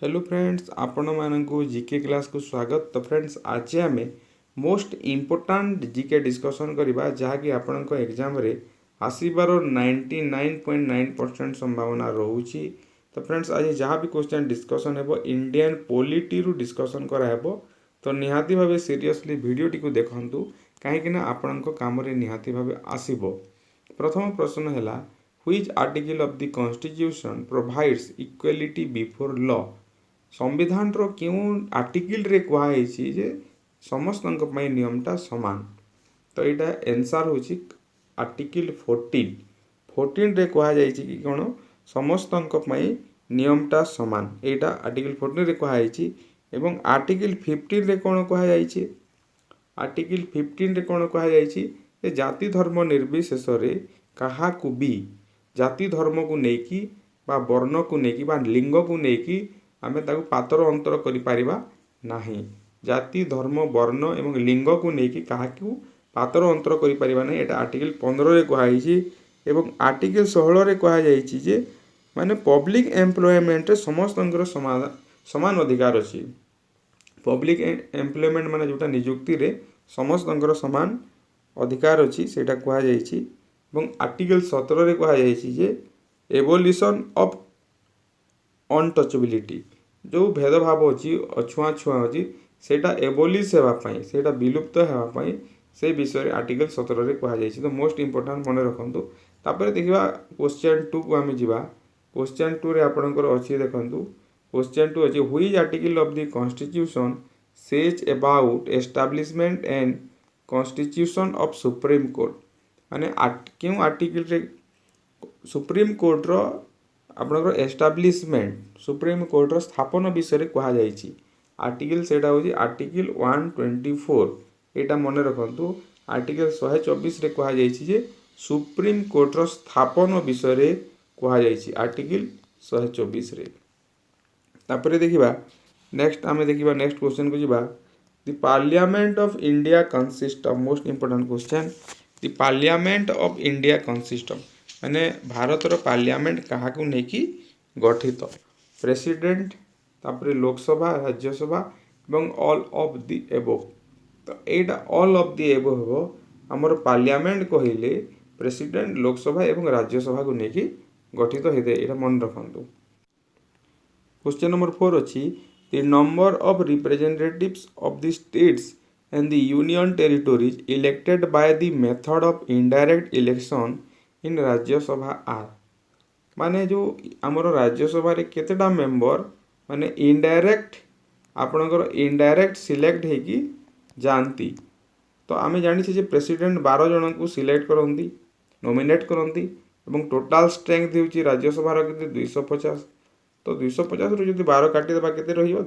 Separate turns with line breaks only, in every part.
Hello friends, आपण मानक GK class को स्वागत। तो फ्रेंड्स, आज आम मोस्ट इम्पोर्टाट जीके डिस्कसन करवा जहाँकि आपण एग्जाम रे आसबार 99.9% संभावना रोचे। तो फ्रेंड्स, आज जहाँ भी क्वेश्चन डिस्कसन हो इंडियन पॉलिटी रु डिस्कसन कराहब। तो निहाती भाव सीरियसली वीडियोटी को देखंतु कहीं आपण काम निहाती भाव आसब। प्रथम प्रश्न है which article of the constitution provides equality before law. संविधान क्यों आर्टिकल रे कहुई जे समस्त नियमटा सामान। तो यहाँ एनसर हूँ आर्टिकल 14 रे कहुई कि कौन समस्त नियमटा सामान। यहाँ आर्टिकल 14 रे कहुई एवं आर्टिकल 15 रे कौन कहुई। आर्टिकल 15 रे कौन कहुई जाति धर्म निर्विशेष क्या भी जाति धर्म को लेकिन बा वर्ण को लेकिन बा लिंग को लेकिन आमे ताकू पातर अंतर करिपारिबा नाही। जाति धर्म वर्ण एवं लिंग को लेकिन क्या पातर अंतर करिपारिबा नाही। एटा आर्टिकल 15 रे कहुई एवं आर्टिकल 16 रे कहुई जे माने पब्लिक एम्प्लॉयमेंट रे समस्त समान अधिकार अछि। पब्लिक एम्प्लॉयमेंट माने जोटा नियुक्ति रे समस्त समान अधिकार अछि सेटा कहुई। एवं आर्टिकल 17 रे कहुई जे एबोलिशन ऑफ अनटचेबिलिटी जो भेदभाव अच्छी अछुआ छुआ अच्छी सेटा एबोलिश होगापाई सेटा विलुप्त होगापाई से विषय आर्टिकल 17 रे कहुई। तो मोस्ट इम्पोर्टाट मन रखु। तापर देखा क्वेश्चन 2 को आम जा। क्वेश्चन 2 रे आपणकर अच्छी देखु। क्वेश्चन 2 अच्छी which article of the constitution says about establishment and constitution of supreme court. माने क्यों आर्टिकल रे सुप्रीम कोर्ट रो आपणकर एस्टाब्लिशमेंट सुप्रीम कोर्ट स्थापन विषय कहुई। आर्टिकल सेटा हूँ आर्टिकल 124। यहाँ मन रखु आर्टिकल 124 रे कहुई जे सुप्रीम कोर्ट स्थापन विषय कहुई आर्टिकल 124 रे। तापर देखिबा नेक्स्ट आमे देखिबा नेक्स्ट क्वेश्चन को जिबा। The parliament of India consist of most important question the parliament of India consist of माने भारतर पार्लियामेंट क्या लेकिन गठित प्रेसिडेंट तापर लोकसभा राज्यसभा एवं ऑल ऑफ द एबव। तो यहाँ ऑल ऑफ द एबव हम आमर पार्लियामेंट कहले प्रेसिडेंट लोकसभा एवं राज्यसभा को लेकिन गठित होता है। यहाँ मन रखु। क्वेश्चन नंबर 4 अच्छी the number of representatives of the states and the union territories elected by the method of indirect election in Rajya Sabha are. माने जो आमर राज्यसभा रे केतेटा मेंबर माने इनडायरेक्ट आपणकर इनडायरेक्ट सिलेक्ट होगी जानती। तो आमे जानी जे प्रेसिडेंट 12 जन को सिलेक्ट करती नॉमिनेट करती एवं टोटाल स्ट्रेंथ होची राज्यसभा रो 250। तो 250 रु जदि 12 काटी देबा केते रहिबो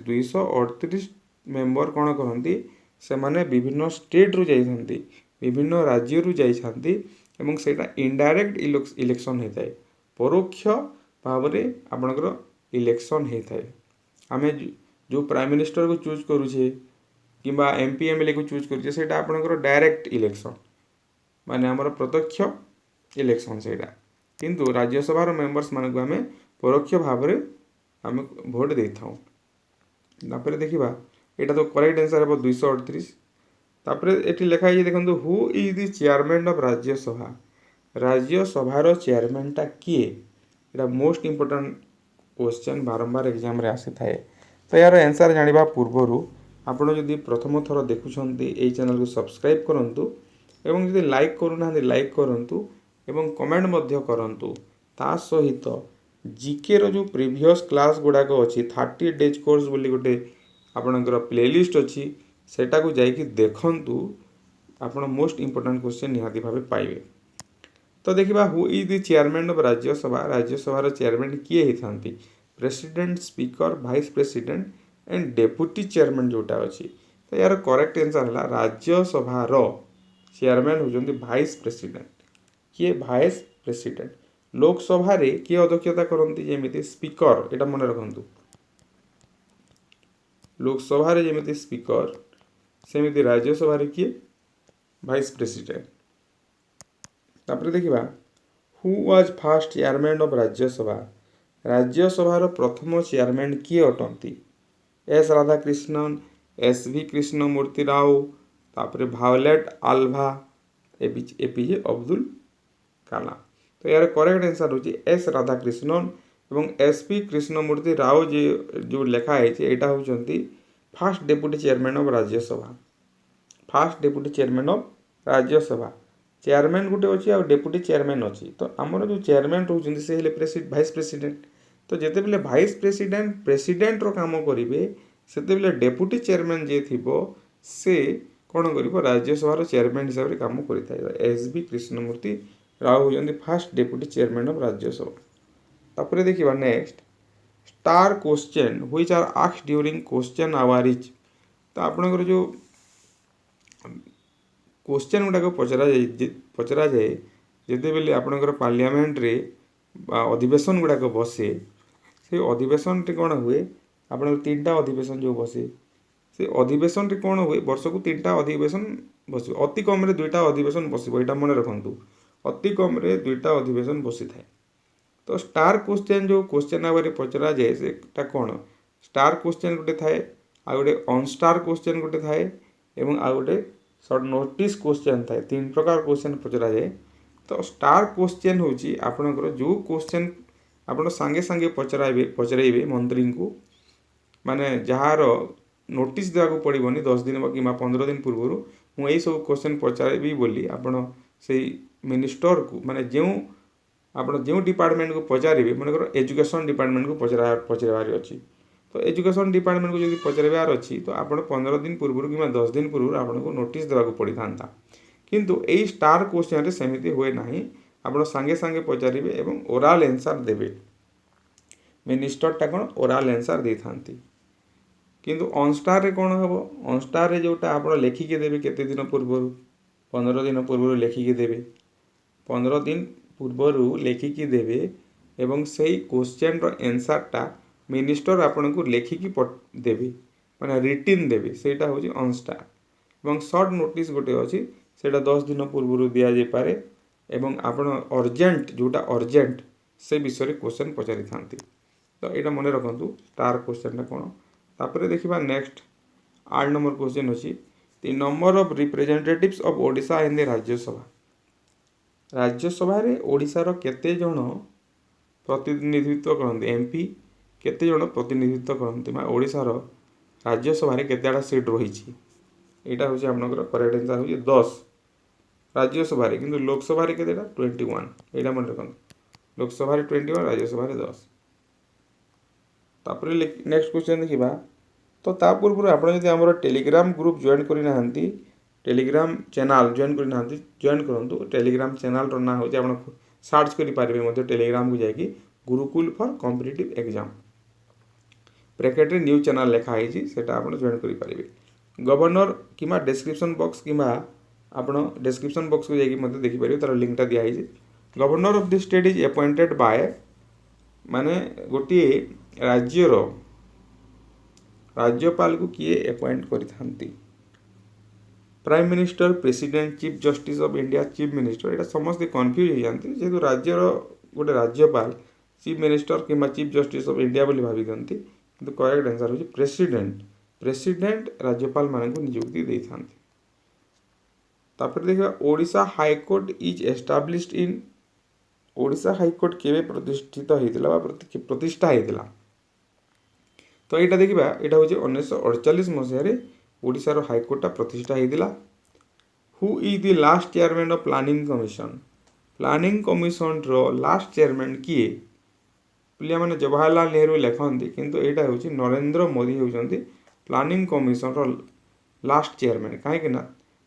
238 मेंबर कौन करती से माने विभिन्न स्टेट रु जाइथंती विभिन्न राज्य रु जाइछंती एवं सेटा इनडायरेक्ट इलेक्शन होता है परोक्ष भाव में आपणकर इलेक्शन होता है। आम जो प्राइम मिनिस्टर को चूज करुचे किंबा एमपी एमएलए को चूज करुचे सेटा आपणकर डायरेक्ट इलेक्शन माने आमर प्रत्यक्ष इलेक्शन सेटा। किंतु राज्यसभा मेंबर्स मानक आम परोक्ष भाव में आम भोट दे था। तापर देखा यहाँ तो करेक्ट आंसर है 238। तापर ये लिखाई देखो who is the chairman of Rajya Sabha. राज्यसभार चेयरमैनटा किए यहाँ मोस्ट इम्पोर्टेंट क्वेश्चन बारंबार एग्जाम रे आसी थाए। तो यार आंसर जानिबा पूर्वरु आपण जदि प्रथम थर देखुछंती एई चैनल को सब्सक्राइब करंतु एवं जदि लाइक करूना लाइक करंतु एवं कमेंट मध्य करंतु। ता सहित जीके रो जो प्रीवियस क्लास गुडाक अछि 30 डेज कोर्स बोली गोटे आपणकर प्लेलिस्ट अछि सेटा को जाइकी देखंतु आपण मोस्ट इम्पोर्टेंट क्वेश्चन निहाती भावे पाइबे। तो देखिबा who is the chairman of Rajya Sabha. Rajya Sabha chairman किए होती president speaker vice president and deputy chairman जोटा अच्छी। तो यार करेक्ट आंसर है राज्यसभा चेयरमैन होती वाइस प्रेसिडेंट किए वाइस प्रेसिडेंट। लोकसभा रे किए अध्यक्षता करती जमी स्पीकर यहाँ मन रखु लोकसभा जमी स्पीकर सेमती राज्यसभा किए वाइस प्रेसिडेंट। तापर देखिबा who was first chairman of Rajya Sabha. राज्यसभार प्रथम चेयरमैन किए अटंती? एस राधाकृष्णन, एस भि कृष्णमूर्ति राव, तापर भायोलेट आल्भा, एपीजे अब्दुल कलाम। तो यार करेक्ट आंसर होची एस राधाकृष्णन एवं एस पी कृष्णमूर्ति राव जो लेखा है यहाँ होती first deputy chairman of Rajya Sabha. Fast deputy chairman of Rajya Sabha chairman गोटे अच्छी आ डेप्यूटी चेयरमैन अच्छी। तो आमर जो चेयरमैन रोचे से भाइस प्रेसिडेंट। तो जिते बेले भाइस प्रेसिडेंट प्रेसिडेंटर काम करेंगे से डेप्यूटी चेयरमैन जी थी से कौन कर राज्यसभार चेयरमैन हिसाब से कम कर एस बी कृष्णमूर्ति राव होती first deputy chairman of Rajya Sabha. तापर देखा next star question which are asked during question hour is. तो आपंकर जो क्वेश्चन गुड़ाक पचरा जाए जिते बेले आपंकर पार्लियामेंट रे अधिवेशन गुड़ाक बसे से अधिवेशन कौन हुए आप 3टा अधिवेशन जो बसे से अधिवेशन कौन हुए वर्ष को 3टा अधिवेशन बस अति कम 2टा अधिवेशन बस यहाँ मन रखु अति कम 2टा अधिवेशन बसी थाए। तो स्टार क्वेश्चन जो क्वेश्चन आवर पचरा जाए से कौन स्टार क्वेश्चन गोटे थाए आ गोटे अनस्टार क्वेश्चन गोटे थाए एवं आ गोटे सर्ट नोटिस क्वेश्चन थाए 3 प्रकार क्वेश्चन पचरा जाए। तो स्टार क्वेश्चन होची आपनकर जो क्वेश्चन आपण सांगे सांगे पचराइबे मंत्री को माने जार नोटिस देवाक पड़ोनी 10 दिन कि 15 दिन पूर्व मुझे सब क्वेश्चन पचारि बोली आपण से मिनिस्टर को माने जो आप जो डिपार्टमेंट को पचारे मनकर एजुकेशन डिपार्टमेंट को पचरार अच्छी। तो एजुकेशन डिपार्टमेंट को जब पचार अच्छी तो आप 15 दिन पूर्व कि 10 दिन पूर्व आपको नोटिस देवाक पड़ी था। किंतु यही स्टार क्वेश्चन सेमती हुए ना आप सांगे सांगे पचारे एवं ओराल एंसर देवे मिनिस्टरटा कौन ओराल एंसर दे था। किंतु अनस्टार रे कौन हम अनस्टार रे जोटा आप लेखिकी देवे केते दिन पूर्व 15 दिन पूर्व लेखिकी देवे 15 दिन पूर्व लेखिकी देवे एवं सही क्वेश्चन रो एंसरटा मिनिस्टर आपन को लेखिकी देवे माने रिटिन देवे सेटा होची अनस्टार। एवं शॉर्ट नोटिस गोटे अच्छी सेटा 10 दिन पूर्व दि जाय पारे एवं आपण अर्जेंट जोटा अर्जेंट से विषय में क्वेश्चन पचारि थांती। तो यहाँ मन रखु स्टार क्वेश्चन कौन। तापर देखा नेक्स्ट 8 नंबर क्वेश्चन अच्छी the number of representatives of Odisha in the Rajya Sabha. Rajya Sabha रे ओडिशार केते जन प्रतिनिधित्व करते एमपी केते जन प्रतिनिधित्व करते मैं ओडिशार राज्यसभा रे केते सीट रही यहाँ हूँ आपनकर करेक्ट आंसर हूँ 10 राज्यसभा रे किंतु लोकसभा रे केतेटा 21 यहाँ मन रखु लोकसभा रे 21 राज्यसभा रे 10। तापर नेक्स्ट क्वेश्चन देखा तो ता पूर्व आप आम टेलीग्राम ग्रुप जॉइन करना टेलीग्राम चैनल जॉइन करूँ टेलीग्राम चैनल ना हो आप सर्च करेंगे टेलीग्राम को जाकि Gurukul for competitive exam bracket रे न्यू चैनल लिखाई सेटा आप जॉइन करेंगे। गवर्नर कि डिस्क्रिप्शन बॉक्स कि आप डिस्क्रिप्शन बॉक्स को जाकि देखिपारे तार लिंकटा दिखाई। Governor of the state is appointed by माने गोटे राज्यर राज्यपाल को किए अपॉइंट करि prime minister president chief justice of India chief minister यहाँ समस्त कन्फ्यूज हो जाती जेहेतु राज्यर गोटे राज्यपाल चीफ मिनिस्टर कि चीफ जस्टिस ऑफ इंडिया बोली भावी दिखती किंतु करेक्ट आंसर हो प्रेसिडेंट प्रेसिडेंट राज्यपाल मान नियुक्ति दे था। तापर देखा Odisha high court is established in Odisha high court केवे प्रतिष्ठित होता प्रतिष्ठा होता। तो यहाँ देखा यहाँ हूँ 1948 मसीह ओडिशार हाईकोर्टा प्रतिष्ठा होता। Who is the last chairman of planning commission रो लास्ट चेयरमैन किए पिला माने जवाहरलाल नेहरू लिखती किंतु यहाँ हूँ नरेंद्र मोदी होती प्लानिंग कमिशन रो लास्ट चेयरमैन कहीं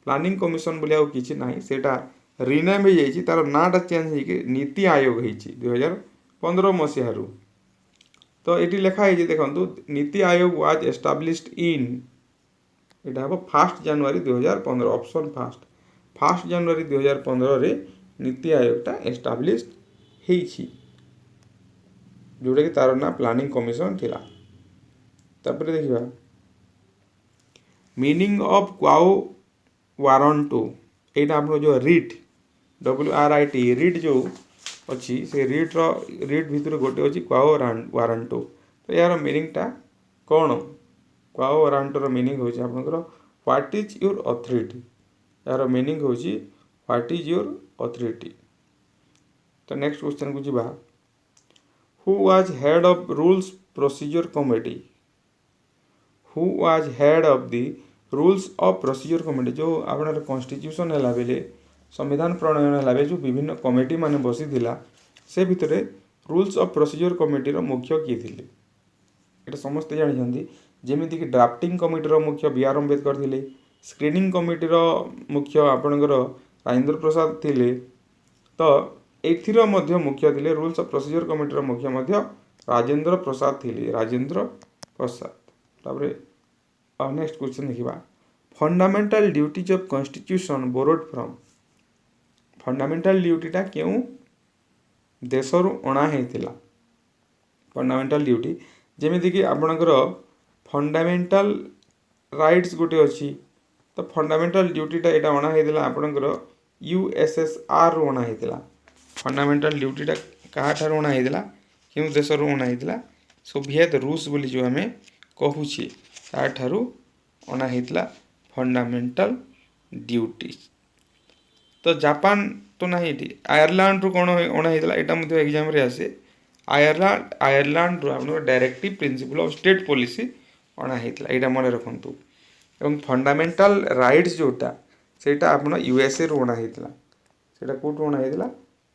प्लानिंग कमिशन बोले किसी ना सेटा रिनेम हो जाइए तार नाटा चेंज हो नीति आयोग हो 2015 मसीह। तो ये लिखाई देखो नीति आयोग वाज एस्टाब्लिश्ड इन यहाँ हम 1 जनवरी 2015 ऑप्शन फर्स्ट 1 जनवरी 2015 रे नीति आयोगटा एस्टाब्लिश्ड होइछि जोटा कि तार ना प्लानिंग कमिशन थिला। तापर देखिबा मीनिंग ऑफ क्वाओ वारंटो यहाँ आप जो रिट WRIT रिट जो अच्छी से रिट भितर गोटे अच्छी क्वाओ वारंटो। तो यार मीनिंगटा कौन क्वाओ वारंटोर मीनिंग होची आपनकर व्हाट इज योर अथॉरिटी। यार मीनिंग होची व्हाट इज योर अथॉरिटी। तो नेक्स्ट क्वेश्चन को जीवा who was head of rules procedure committee. Who was head of the rules of procedure committee जो आपनर कॉन्स्टिट्यूशन है बेले संविधान प्रणयन है बेले जो विभिन्न कमिटी माने बसी थिला से भितरे रूल्स ऑफ प्रोसीजर कमिटी मुख्य किए थिले एटा समस्त जानी जेमिति कि ड्राफ्टिंग कमिटी मुख्य बी.आर. अम्बेडकर थिले। स्क्रीनिंग कमिटी मुख्य आपणकर राजेंद्र प्रसाद थिले। तो एथिर मध्य मुख्य थिले रूल्स ऑफ प्रोसीजर कमिटी मुख्य मध्य राजेंद्र प्रसाद थिले राजेंद्र प्रसाद। तापरे नेक्स्ट क्वेश्चन देखिबा fundamental duties of constitution borrowed from. Fundamental ड्यूटीटा क्यों देशरू अणा हेतिला। फंडामेंटल ड्यूटी जेमिति कि आपणकर फंडामेंटल राइट्स गोटे अच्छी। तो फंडामेंटल ड्यूटीटा यहाँ अणा हेतिला आपणकर USSR रू अणा हेतिला। फंडामेंटल ड्यूटीटा क्या अणा हेतिला क्यों देशरू अणा हेतिला सोवियत रूस बोली जो आम कहूचे ताठारू अणा हेतिला फंडामेंटल ड्यूटी। तो जापान तो ना आयरलैंड रू कौन अणा हेतिला एटा मध्ये एग्जाम रे आसे आयरलैंड रू आपन directive principle of state policy अणा हेतिला एटा मन रखंतु। एवं फंडामेंटल राइट्स जोटा सेटा आपन USA रू अणा हेतिला सेटा कोठू अणा हेतिला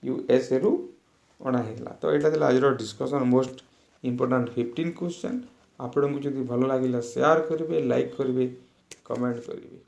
USA रू अणा हेतिला। तो एटा थिला आज डिस्कशन मोस्ट इंपोर्टेंट 15 क्वेश्चन। आपन को जदि भलो लागिला शेयर करिवे लाइक करिवे कमेंट करिवे।